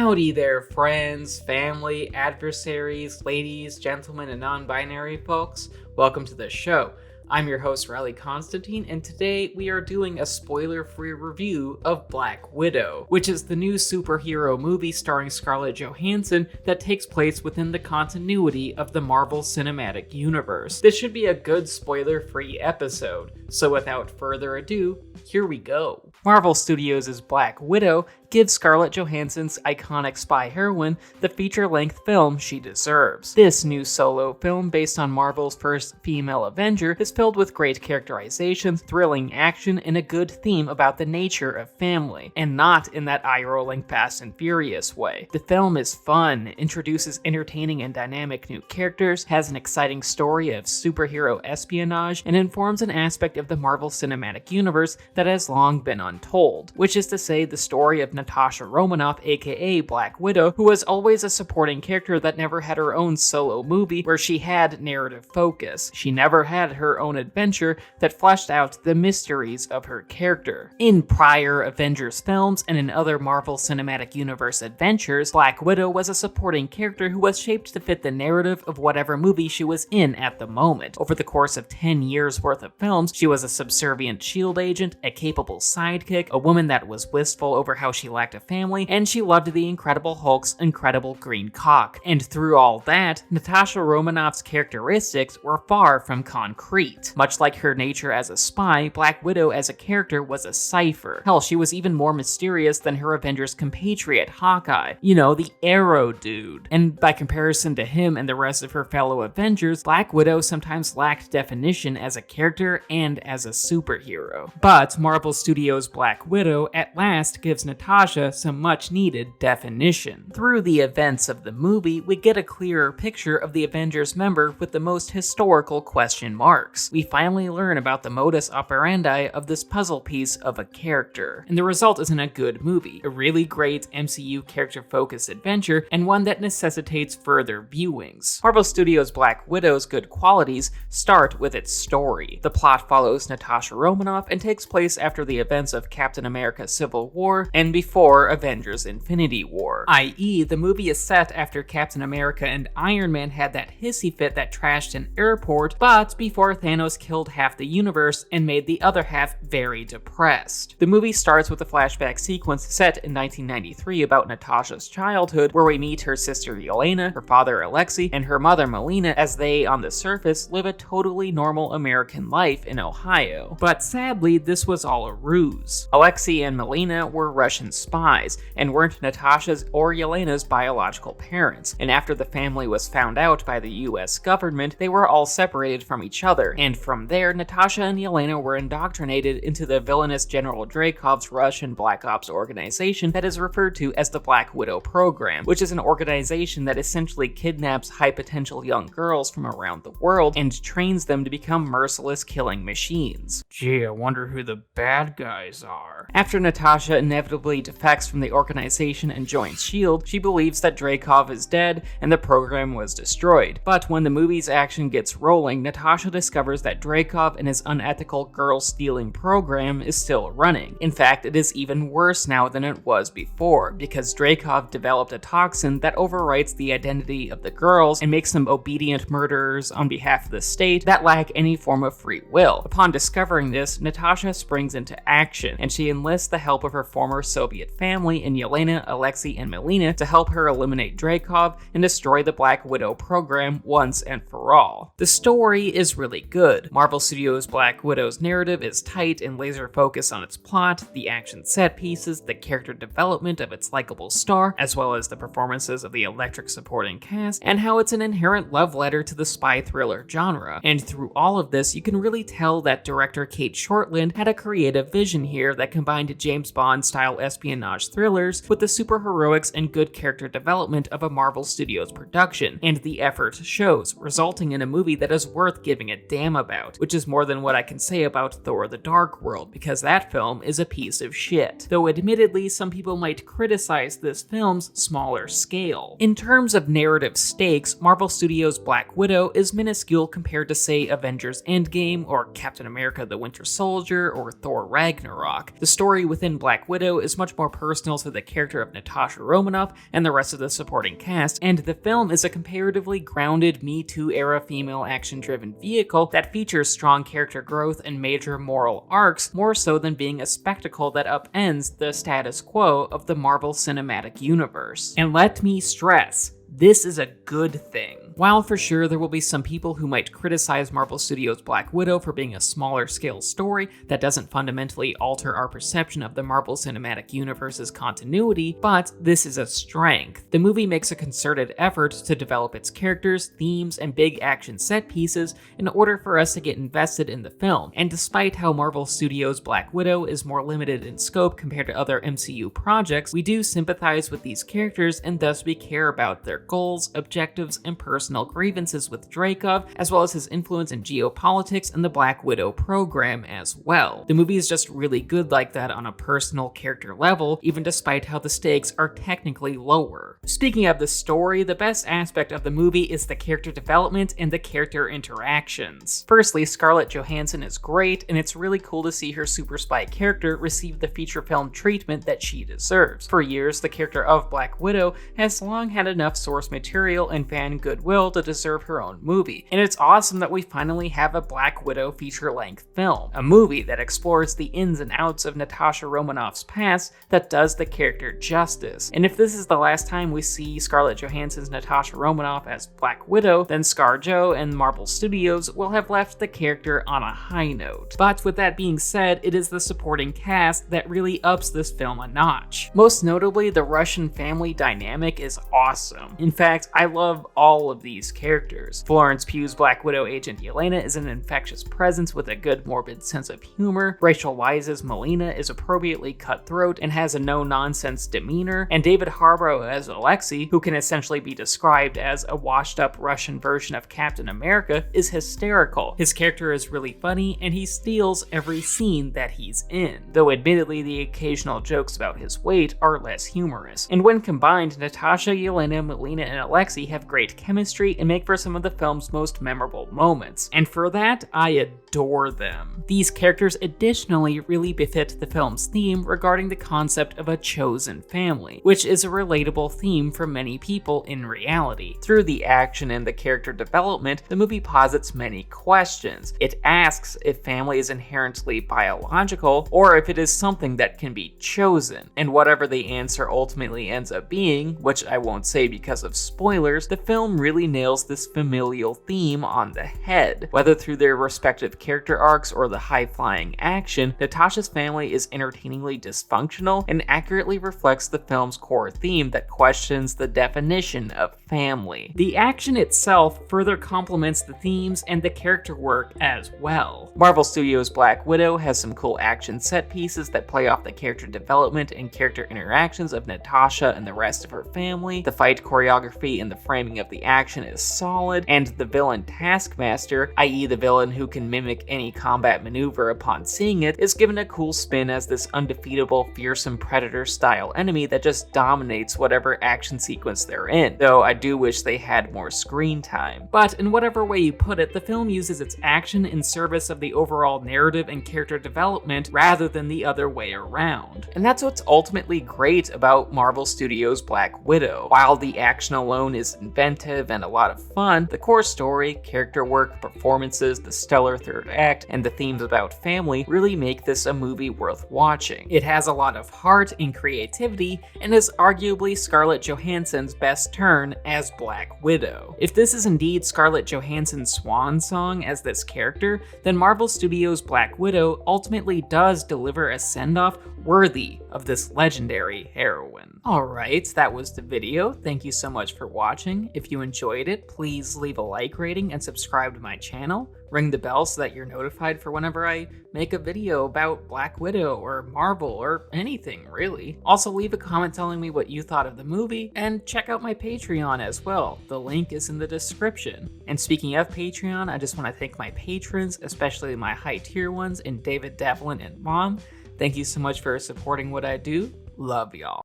Howdy there, friends, family, adversaries, ladies, gentlemen, and non-binary folks. Welcome to the show. I'm your host, Riley Constantine, and today we are doing a spoiler-free review of Black Widow, which is the new superhero movie starring Scarlett Johansson that takes place within the continuity of the Marvel Cinematic Universe. This should be a good spoiler-free episode, so without further ado, here we go. Marvel Studios' Black Widow gives Scarlett Johansson's iconic spy heroine the feature-length film she deserves. This new solo film, based on Marvel's first female Avenger, is filled with great characterizations, thrilling action, and a good theme about the nature of family, and not in that eye-rolling Fast and Furious way. The film is fun, introduces entertaining and dynamic new characters, has an exciting story of superhero espionage, and informs an aspect of the Marvel Cinematic Universe that has long been untold, which is to say the story of Natasha Romanoff, aka Black Widow, who was always a supporting character that never had her own solo movie where she had narrative focus. She never had her own adventure that fleshed out the mysteries of her character. In prior Avengers films and in other Marvel Cinematic Universe adventures, Black Widow was a supporting character who was shaped to fit the narrative of whatever movie she was in at the moment. Over the course of 10 years worth of films, she was a subservient SHIELD agent, a capable sidekick, a woman that was wistful over how she lacked a family, and she loved the Incredible Hulk's incredible green cock. And through all that, Natasha Romanoff's characteristics were far from concrete. Much like her nature as a spy, Black Widow as a character was a cipher. Hell, she was even more mysterious than her Avengers compatriot Hawkeye. You know, the Arrow dude. And by comparison to him and the rest of her fellow Avengers, Black Widow sometimes lacked definition as a character and as a superhero. But Marvel Studios' Black Widow at last gives Natasha some much-needed definition. Through the events of the movie, we get a clearer picture of the Avengers member with the most historical question marks. We finally learn about the modus operandi of this puzzle piece of a character. And the result isn't a good movie, a really great MCU character-focused adventure, and one that necessitates further viewings. Marvel Studios' Black Widow's good qualities start with its story. The plot follows Natasha Romanoff and takes place after the events of Captain America Civil War and before Avengers Infinity War, i.e. the movie is set after Captain America and Iron Man had that hissy fit that trashed an airport, but before Thanos killed half the universe and made the other half very depressed. The movie starts with a flashback sequence set in 1993 about Natasha's childhood, where we meet her sister Yelena, her father Alexei, and her mother Melina as they, on the surface, live a totally normal American life in Ohio. But sadly, this was all a ruse. Alexei and Melina were Russian spies, and weren't Natasha's or Yelena's biological parents, and after the family was found out by the US government, they were all separated from each other, and from there, Natasha and Yelena were indoctrinated into the villainous General Dreykov's Russian Black Ops organization that is referred to as the Black Widow Program, which is an organization that essentially kidnaps high-potential young girls from around the world and trains them to become merciless killing machines. Gee, I wonder who the bad guys are. After Natasha inevitably defects from the organization and joins SHIELD, she believes that Dreykov is dead and the program was destroyed. But when the movie's action gets rolling, Natasha discovers that Dreykov and his unethical girl-stealing program is still running. In fact, it is even worse now than it was before, because Dreykov developed a toxin that overwrites the identity of the girls and makes them obedient murderers on behalf of the state that lack any form of free will. Upon discovering this, Natasha springs into action, and she enlists the help of her former Soviet family in Yelena, Alexei, and Melina to help her eliminate Dreykov and destroy the Black Widow program once and for all. The story is really good. Marvel Studios' Black Widow's narrative is tight and laser focused on its plot, the action set pieces, the character development of its likable star, as well as the performances of the electric supporting cast, and how it's an inherent love letter to the spy thriller genre. And through all of this, you can really tell that director Kate Shortland had a creative vision here that combined James Bond-style espionage thrillers with the superheroics and good character development of a Marvel Studios production, and the effort shows, resulting in a movie that is worth giving a damn about, which is more than what I can say about Thor: The Dark World, because that film is a piece of shit. Though admittedly, some people might criticize this film's smaller scale. In terms of narrative stakes, Marvel Studios' Black Widow is minuscule compared to, say, Avengers Endgame, or Captain America: The Winter Soldier, or Thor: Ragnarok. Ragnarok. The story within Black Widow is much more personal to the character of Natasha Romanoff and the rest of the supporting cast, and the film is a comparatively grounded Me Too era female action-driven vehicle that features strong character growth and major moral arcs, more so than being a spectacle that upends the status quo of the Marvel Cinematic Universe. And let me stress, this is a good thing. While for sure there will be some people who might criticize Marvel Studios' Black Widow for being a smaller scale story that doesn't fundamentally alter our perception of the Marvel Cinematic Universe's continuity, but this is a strength. The movie makes a concerted effort to develop its characters, themes, and big action set pieces in order for us to get invested in the film, and despite how Marvel Studios' Black Widow is more limited in scope compared to other MCU projects, we do sympathize with these characters and thus we care about their goals, objectives, and personal grievances with Dreykov, as well as his influence in geopolitics and the Black Widow program as well. The movie is just really good like that on a personal character level, even despite how the stakes are technically lower. Speaking of the story, the best aspect of the movie is the character development and the character interactions. Firstly, Scarlett Johansson is great, and it's really cool to see her super spy character receive the feature film treatment that she deserves. For years, the character of Black Widow has long had enough source material and fan goodwill to deserve her own movie, and it's awesome that we finally have a Black Widow feature-length film, a movie that explores the ins and outs of Natasha Romanoff's past that does the character justice. And if this is the last time we see Scarlett Johansson's Natasha Romanoff as Black Widow, then ScarJo and Marvel Studios will have left the character on a high note. But with that being said, it is the supporting cast that really ups this film a notch. Most notably, the Russian family dynamic is awesome. In fact, I love all of these characters. Florence Pugh's Black Widow agent Yelena is an infectious presence with a good morbid sense of humor. Rachel Weisz's Melina is appropriately cutthroat and has a no-nonsense demeanor, and David Harbour as Alexei, who can essentially be described as a washed-up Russian version of Captain America, is hysterical. His character is really funny, and he steals every scene that he's in, though admittedly the occasional jokes about his weight are less humorous. And when combined, Natasha, Yelena, Melina, and Alexei have great chemistry and make for some of the film's most memorable moments, and for that, I adore them. These characters additionally really befit the film's theme regarding the concept of a chosen family, which is a relatable theme for many people in reality. Through the action and the character development, the movie posits many questions. It asks if family is inherently biological, or if it is something that can be chosen, and whatever the answer ultimately ends up being, which I won't say because of spoilers, the film really nails this familial theme on the head. Whether through their respective character arcs or the high-flying action, Natasha's family is entertainingly dysfunctional and accurately reflects the film's core theme that questions the definition of family. The action itself further complements the themes and the character work as well. Marvel Studios' Black Widow has some cool action set pieces that play off the character development and character interactions of Natasha and the rest of her family. The fight choreography and the framing of the action is solid, and the villain Taskmaster, i.e. the villain who can mimic any combat maneuver upon seeing it, is given a cool spin as this undefeatable, fearsome Predator-style enemy that just dominates whatever action sequence they're in, though I do wish they had more screen time. But in whatever way you put it, the film uses its action in service of the overall narrative and character development rather than the other way around. And that's what's ultimately great about Marvel Studios' Black Widow. While the action alone is inventive and a lot of fun, the core story, character work, performances, the stellar third act, and the themes about family really make this a movie worth watching. It has a lot of heart and creativity, and is arguably Scarlett Johansson's best turn as Black Widow. If this is indeed Scarlett Johansson's swan song as this character, then Marvel Studios' Black Widow ultimately does deliver a send-off worthy of this legendary heroine. Alright, that was the video. Thank you so much for watching. If you enjoyed it, please leave a like rating and subscribe to my channel. Ring the bell so that you're notified for whenever I make a video about Black Widow or Marvel or anything, really. Also, leave a comment telling me what you thought of the movie, and check out my Patreon as well. The link is in the description. And speaking of Patreon, I just want to thank my patrons, especially my high tier ones in David, Devlin, and Mom. Thank you so much for supporting what I do. Love y'all.